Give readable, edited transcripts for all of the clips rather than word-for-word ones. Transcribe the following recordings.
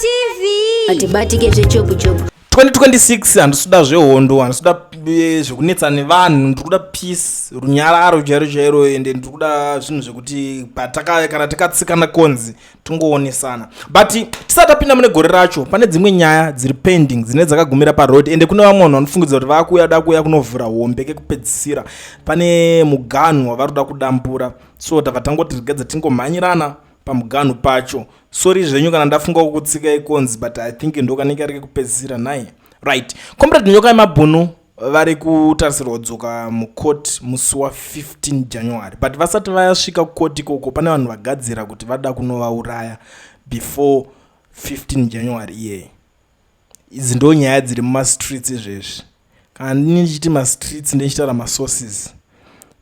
TV atibatike zvechopu chopu 2026 handisuda zvehondo, handisuda zvekunetsa nevanhu, ndikuda peace, runyararo chairo ende ndikuda zvinhu zvekuti kana takatsikana konzi tongoonesana. But tisati tapinda mune gore racho, pane dzimwe nyaya dziri pending dzine dzakagumira paroad ende kune vamwe vanhu vanofungidza kuti vakuda kuuya kunovhura hombe kekupedzisira. Pane muganhu wavari kuda kudambura, so tabva tangoti regadza tingomhanyirana pamuganhu pacho. Sorry zvenyu kana ndafunga kukutsika ikonzi, but I think ndokanenge ari kupedzisira naye. Right. Comrade Nyoka Yemabhunu vari kutarisirwa kudzoka mukoti musi wa15 January. But vasati vasvika kukoti ikoko pane vanhu vagadzira kuti vada kunovauraya before 15 January iye. Idzi ndo nyaya dziri mumastreets izvezvi. Kana ndini ndichiti mastreets ndichitaura masources.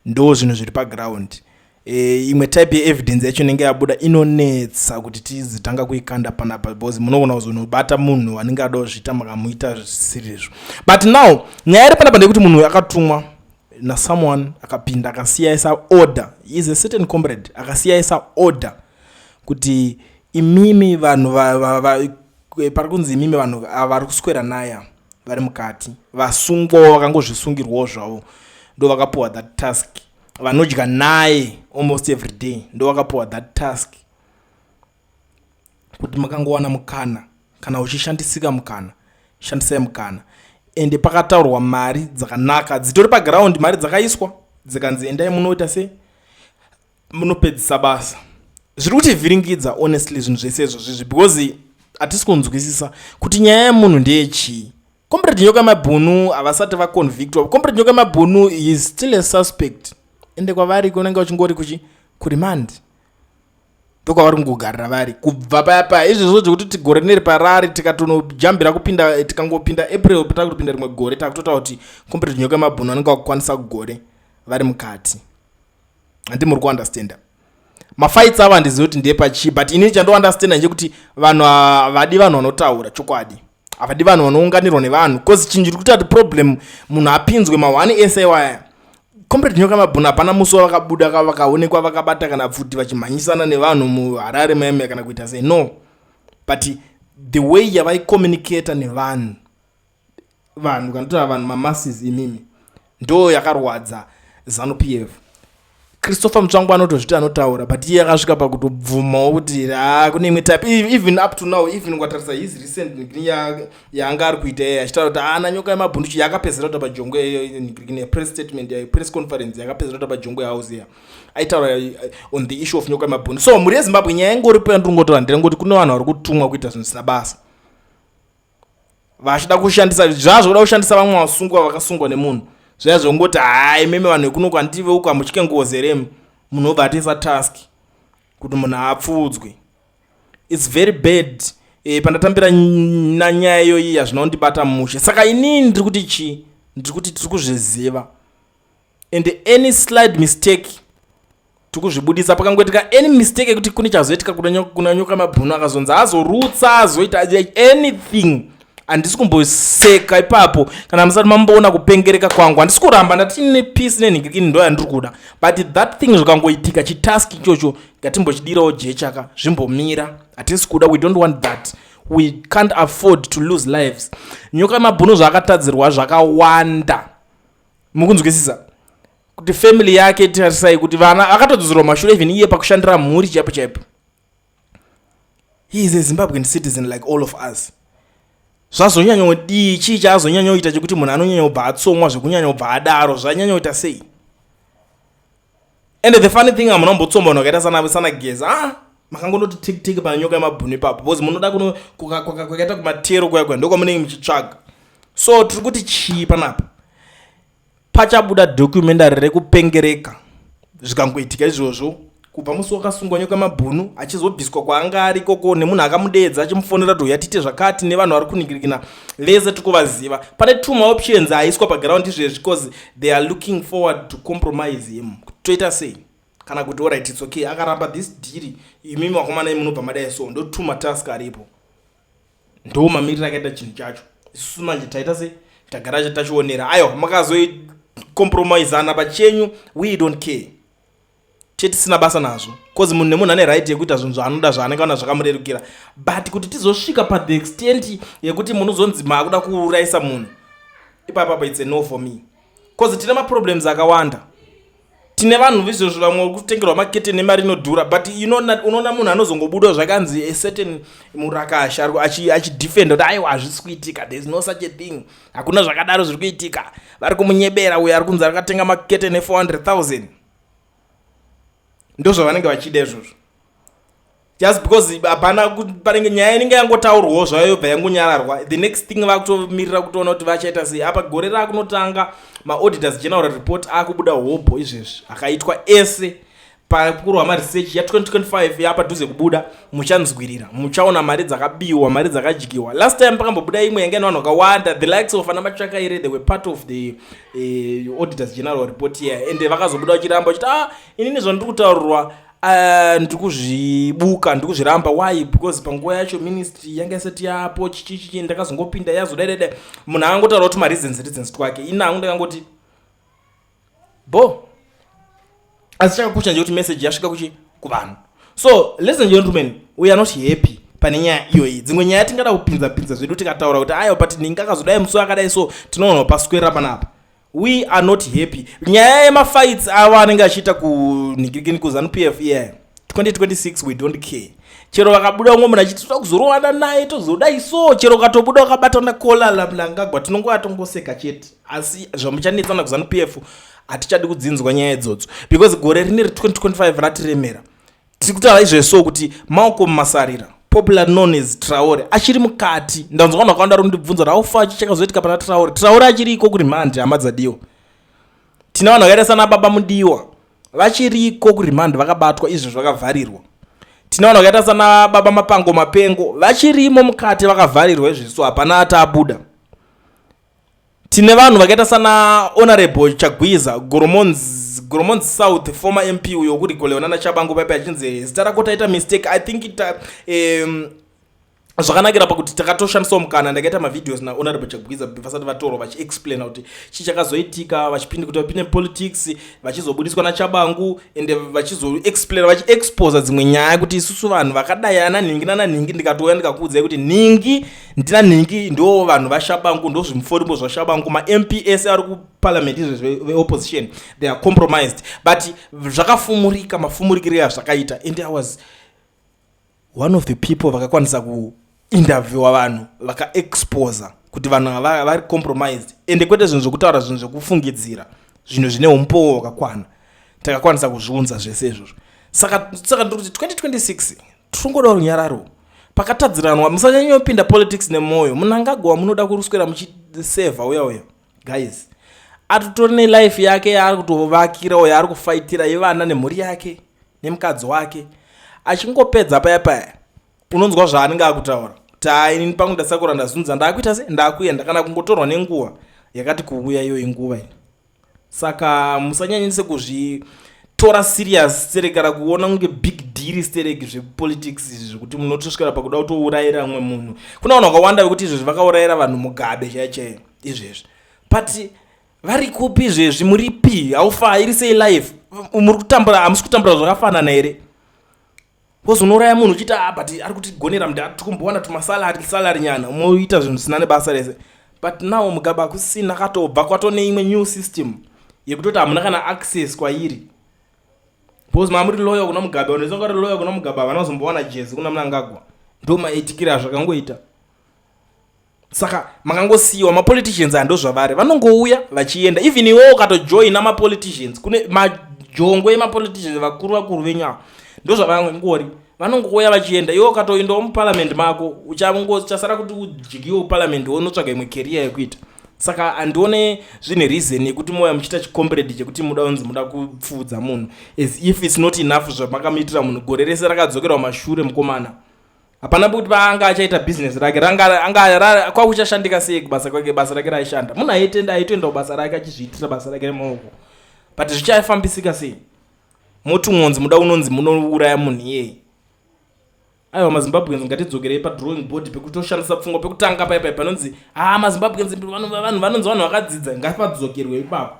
Ndo zvinhu zviri paground. Imwe type yeevidence yacho inenge yabuda inonetsa kuti tizitanga kuikanda panapa because munoona kuzonobata munhu anenge ada kuzviita makamuita zvisizvo. But now nyaya iri panapa ndekuti munhu akatumwa na someone akapinda akasiyaisa order, is a certain comrade akasiyaisa order kuti imimi vanhu pari kunzi imimi vanhu vari kuswera naye vari mukati vasungwa vakangozvisungirwawo zvavo ndo vakapuwa that task. Vanodya naye almost every day ndo vakapuwa that task kuti makangowana mukana kana uchishandisika mukana shandisai mukana. Ende pakataurwa mari dzakanaka dzitori paground, mari dzakaiswa dzikanzi endai munoita se munopedzisa basa. Zviri kutivhiringidza honestly zvinhu zvese izvozvi because hatisi kunzwisisa kuti nyaya yemunhu ndeyechii. Comrade Nyoka Yemabhunu havasati vaconvictwa. Comrade Nyoka Yemabhunu is still a suspect. Ende kwavari kunenge uchingori kurimandi ndokwavari kungogarira vari kubva paya izvizvo zvekuti tigore neri parari tikatonojambira kupinda tikangopinda April pataka kupinda rimwe gore takutotaura kuti Comrade Nyoka Yemabhunu anenge akukwanisa kugore vari mukati. Handi muri kuunderstanda mafights ava handizivi kuti ndiye pachii, but ini chandounderstanda ndechekuti vanhu havadi vanhu vanotaura chokwadi, havadi vanhu vanounganirwa nevanhu because chinhu chiri kuita kuti problem munhu apinzwe ma1 SA waya. Comrade Nyoka Yemabhunu hapana musi wavakabuda vakaonekwa vakabata kana pfuti vachimhanyisana nevanhu muHarare maime kana kuita sei, no. But the way yavaicommunicata nevanhu kanotora vanhu mamasses imimi ndo yakarwadza ZANU-PF. Christopher Mutsvangu anotozviti anotaura but iye akasvika pakutobvumawo kuti kune imwe type even up to now, even kwatarisa his recent yaanga ari kuita iye achitaura kuti ana Nyoka Yemabhunu yakapedzera kuti pajongwe press statement press conference yakapedzera kuti pajongwe house ya aitaura on the issue of Nyoka Yemabhunu. So muri yeZimbabwe nyaya ingoripo yandingotora ndirengoti kune vanhu vari kutumwa kuita zvinhu zvisina basa vachida kushandisa zvazvoda kushandisa vamwe vasungwa vakasungwa nemunhu zvaya zvongoti hai meme vanhu vekunoku handive uku hamutye ngozeremu munhu obva atisa task kuti munhu apfuudzwe. It's very bad. Pandatambira nanyaya iyoyi hazvina kundibata mushe. Saka inini ndiri kuti chii? Ndiri kuti tiri kuzviziva and any slide mistake tiri kuzvibudisa. Pakangoitika any mistake yekuti kune chazoitika kuna Nyoka Yemabhunu akazonzi azorutsa azoita anything, handisi kumboseka ipapo kana musati mamboona kupengereka kwangu. Handisi kuramba ndati ine peace nenhingirikini ndo yandiri kuda, but that thing zvikangoitika chitask ichocho ngatimbochidirawo jechaka zvimbomira. Hatisi kuda, we don't want that, we can't afford to lose lives. Nyoka Yemabhunu zvaakatadzirwa zvakawanda mukunzwisisa kuti family yake tarisai kuti vana akatodzorwa mashure even iye pakushandira mhuri chaipo. He is a Zimbabwean citizen like all of us. Zvazonyanyodii chii chaazonyanyoita chekuti munhu anonyanyobva atsomwa zvekunyanyobva adaro zvanyanyoita sei? And the funny thing amunombotsomba vanhu vakaita sana Geza makangondoti tik pana Nyoka Yemabhunu ipapo because munoda kwakaita kumatero kuya ndokwamunenge muchitsvaga. So tiri kuti chii panapa? Pachabuda documentary rekupengereka zvikangoitika izvozvo kubva musi wakasungwa Nyoka Yemabhunu achizobviswa kwaanga ari ikoko nemunhu akamudeedza achimufonera kuti uyatite zvakati nevanhu vari kuningirikina vese tikuvaziva. Pane two options aiswa paground izvezvi because they are looking forward to compromise him. Toita sei kana kuti alright it's okay akaramba this deal imimi wakomana munobva madai so ndo two task aripo ndo mamirira akaita chinhu chacho. Isusu manje taita sei tagara tachionera ayo makazoi compromise ana pachenyu, we don't care. chetisina basa nazvo cause munhu nemunhu ane right yekuita zvinhu zvaanoda zvaanenge ana zvakamurerukira but kuti tizosvika pathe extent yekuti munhu uzonzi maakuda kuurayisa munhu ipapapa it's a no for me cause tine maproblems akawanda tine vanhu vizvozvo vamwe kutengerwa makete nemari inodhura but unoona munhu anozongobuda zvakanzi a certain murakasha achidefenda kuti aiwa hazvisi kuitika there is no such a thing hakuna zvakadaro zviri kuitika vari kumunyebera uyo ari kunzi akatenga makete ne400,000 ndo zvavanenge vachida izvozvo just because hapana panenge nyaya inenge yangotaurwawo zvayo yobva yangonyararwa the next thing vakutomirira kutoona kuti vachaita sei apa gore rakunotanga maauditors general report akubuda hopo izvezvi akaitwa ese pakurwa maresearch ya2025 yapadhuze kubuda muchanzwirira muchaona mari dzakabiwa mari dzakadyiwa last time pakambobuda imwe yanga nevanhu vakawanda the likes of ana matsvakaire they were part of the auditors general report here and vakazobuda vachiramba vachiti inini zvandiri kutaurirwa ndiri kuzvibuka ndiri kuzviramba why because panguva yacho ministry yanga isati yapo chichichi ndakazongopinda yazodadada munhu akangotaura kuti mareasons twake ina hangu ndakangoti bo asi chakakosha nje kuti message yasvika kuvanhu so ladies and gentlemen we are not happy pane nyaya iyoyi dzimwe nyaya tingada kupinza zvedu tikataura kuti ayo but ninga akazodai musi akadai so tinoona paswera panapa we are not happy nyaya yemafights ava anenge achiita kunhingirikini kuZANU-PF yeah 2026 we don't care chero vakabuda umwe munhu achiti toda kuzorowana naye tozodai so chero ukatobuda wakabatana kolala mlangagwa tinongova tongoseka chete asi zvamuchanetsana kuZANU-PF hatichadi kudzinzwa nyaya idzodzo because gore rine 2025 ratiremera tiri kutaura izveso kuti Malcolm Masarira popular known as Traore achiri mukati ndanzwa vanhu vakawanda rondibvunza raufa chichakazoitika pana Traore achiriko kurimandi hama dzadiwa tina vanhu vakaita sana baba mudiwa vachiriko kurimandi vakabatwa izvo zvakavharirwa tina vanhu vakaita sana baba mapango mapengo vachirimo mukati vakavharirwa izviso hapana atabuda tine vanhu vakaita sana honorable Chagwiza Goromonzi South former MP uyo kurikolewa nana Chabangu paipa achinzi zita rako taita mistake I think it zvakanakira pakuti takatoshandisa mukana ndakaita mavideos na honorable Chagwiza vasati vatoro vachiexplain kuti chichakazoitika vachipinde kuti vapinde politics vachizobudiswa naChabangu ende vachizoexplain vachiexpose dzimwe nyaya kuti isusu vanhu vakadayana ningi ndikatouya ndikakuudzai kuti ningi ndina ningi ndo vanhu vaChabangu ndo zvimufodimbo zvaChabangu ma-MPS ari kuparliament izvezvi veopposition they are compromised but zvakafumurika mafumurikire azvakaita and I was one of the people vakakwanisa kuinterviewa vanhu vakaexposa kuti vanhu vari compromised ende kwete zvinhu zvokutaura zvinhu zvekufungidzira zvinhu zvine umpowo wakakwana takakwanisa kuzviunza zvese izvozvo saka ndiri kuti 2026 tirongoda runyararo pakatadziranwa musanyanyopinda politics nemwoyo munhu angagwa munoda kuruswera muchisevha uya guys atitori nelife yake yaari kutovakirawo yaari kufaitira yevana nemhuri yake nemukadzi wake achingopedza paya unonzwa zvaanenge akutaura taini pangu ndasakura ndazunza ndakuita se ndakuenda kana kungotorwa nenguva yakati kuuya iyo inguva ini saka musanyanyise kuzvitora serious serekara kuona kunge big deal stereki zvepolitics izvi zvekuti munotosvika pakuda kutourayira umwe munhu kuna vanhu vakawanda vekuti izvezvi vakaurayira vanhu mugabe chaichaio izvezvi but vari kupi izvezvi muripi haufa iri sei life muri kutambura hamusi kutambura zvakafanana here wozonoraya munhu uchita but ari kutigonera mnda tikumbowana tumasalari nyana moita zvinhu zvisina nebasa rese but now mugaba kusina katobva kwatone imwe new system yekutoti hamuna kana access kwairi because mamuri lawyer kuna mugaba unezonga ri lawyer kuna mugaba vanozombowana jezi kuna mnangagwa ndo maetikira zvakangoita saka makangosiyiwa mapoliticians ando zvavari vanongouya vachienda even iwo ukatojoina mapoliticians kune majongwe emapoliticians vakuru venyaya ndo zvavangori vanongouya vachienda iwo ukatoindawo muparliament mako uchasara kuti ujigiwe muparliament unotsvaga imwe career yekuita saka handione zvine reason yekuti moya muchiita chicomparade chekuti muda unzi muda kupfuudza munhu as if it's not enough zvamakamuitira munhu gore rese rakadzokerwa mashure mukomana hapana kuti paanga achaita business rake kwakuchashandika sei kubasa kwake basa rake raishanda munhu aitoendawo basa rake achizviitira basa rake remaoko but zvichafambisika sei moti mwonzi muda unonzi munouraya munhu iyeye aiwa mazimbabweans ngatidzokerei padrawing board pekutoshandisa pfungwa pekutanga paipai panonzi mazimbabweans vanonzi vanhu vakadzidza ngapadzokerwe ipapo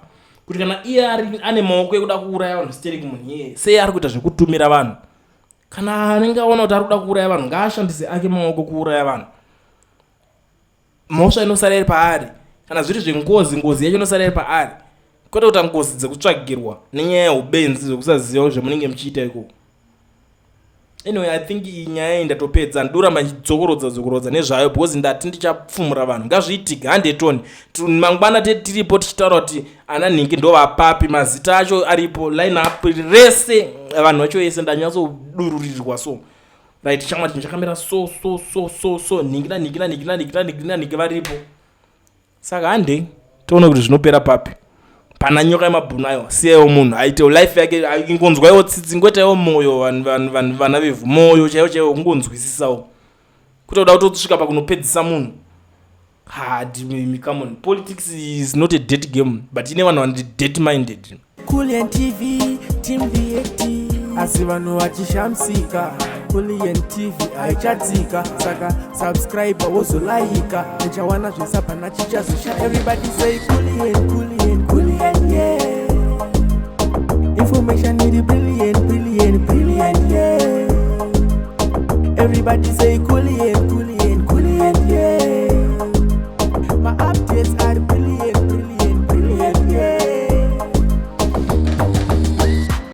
kuti kana iye ane maoko ekuda kuuraya vanhu siteri kumunhu iye sei ari kuita zvekutumira vanhu. Kana anenge aona kuti ari kuda kuuraya vanhu ngaashandise ake maoko kuuraya vanhu. Mhosva inosara iri paari. Kana zviri zvengozi, ngozi yacho inosara iri paari. Kwete kuti ngozi dzekutsvagirwa nenyaya yeubenzi zvekusaziva zvemunenge muchiita ikoko. Anyway, I think iyi nyaya iyi ndatopedza, ndoramba ndichidzokorodza nezvayo because ndati ndichapfumura vanhu. Ngazviitike handetoni. Mangwana tiripo tichitaura kuti ana nhingi ndo vapapi, mazita acho aripo, line up rese vanhu vacho vese ndanyatsodururirwa so. Right, chamwati ndichakamera so nhingi varipo. Saka hande toona kuti zvinopera papi. Pana nyoka yemabhunu ayo siyawo munhu aitewo life yake ingonzwaiwo tsitsi ngoitaiwo moyo vana vevhu moyo chaiwo kungonzwisisawo kuti uda kutosvika pakunopedzisa munhu. Come on, politics is not a dead game but ine vanhu vandi dead minded. Coolien TV team VAT asi vanhu vachishamsika. Coolien TV haichadzika saka subscribe wozolaika nechawana zvisapana chichazosha. Everybody say Coolien yeah. Information need brilliant yeah. Everybody say Coolien